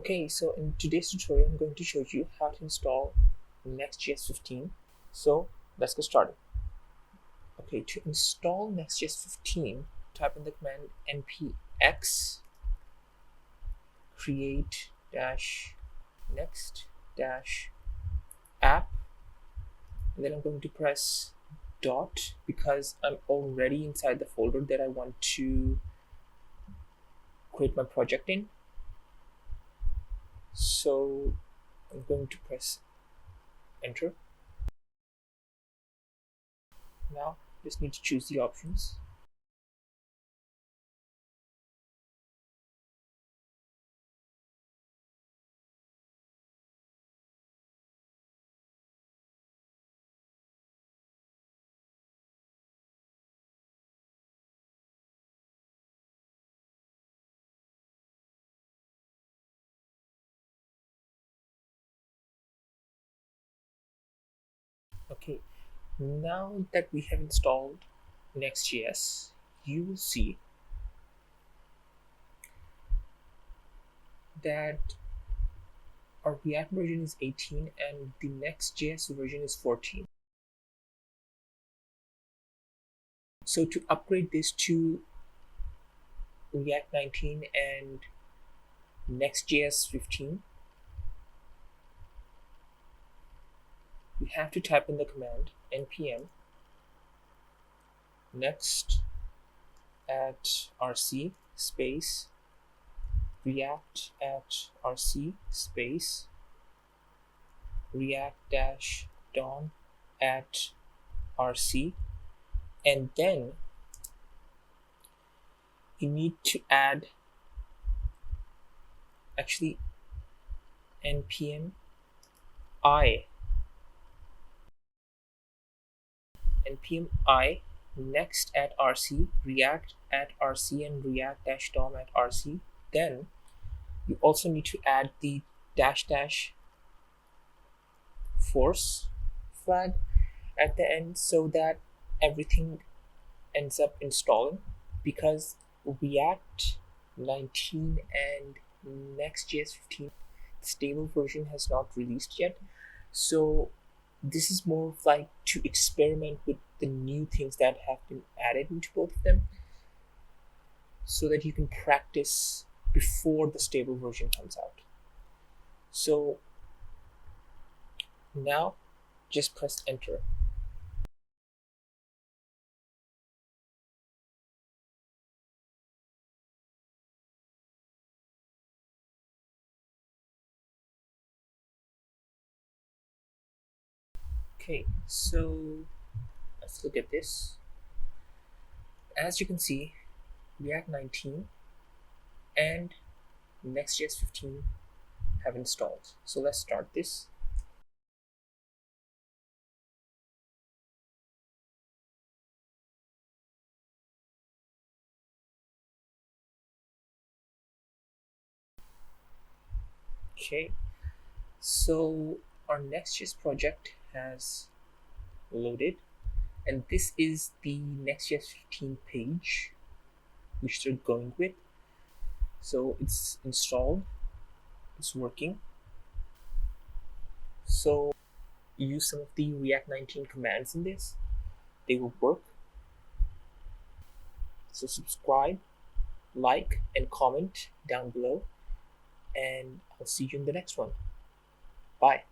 Okay, so in today's tutorial, I'm going to show you how to install Next.js 15. So let's get started. Okay, to install Next.js 15, type in the command npx create next app, and then I'm going to press dot because I'm already inside the folder that I want to create my project in. So I'm going to press enter. Now just need to choose the options. Okay, now that we have installed Next.js, you will see that our React version is 18 and the Next.js version is 14. So to upgrade this to React 19 and Next.js 15, we have to type in the command npm next at rc space react at rc space react dash dom at rc, and then you need to add npm I next at rc react at rc and react dash dom at rc. Then you also need to add the dash force flag at the end so that everything ends up installing, because React 19 and Next.js 15 stable version has not released yet. So this is more of like to experiment with the new things that have been added into both of them so that you can practice before the stable version comes out. So now just press enter. Okay, so let's look at this. As you can see, React 19 and Next.js 15 have installed. So let's start this. Okay, so our Next.js project has loaded, and this is the Next.js 15 page which they're going with. So it's installed, it's working. So use some of the React 19 commands in this, they will work. So subscribe, like, and comment down below, and I'll see you in the next one. Bye.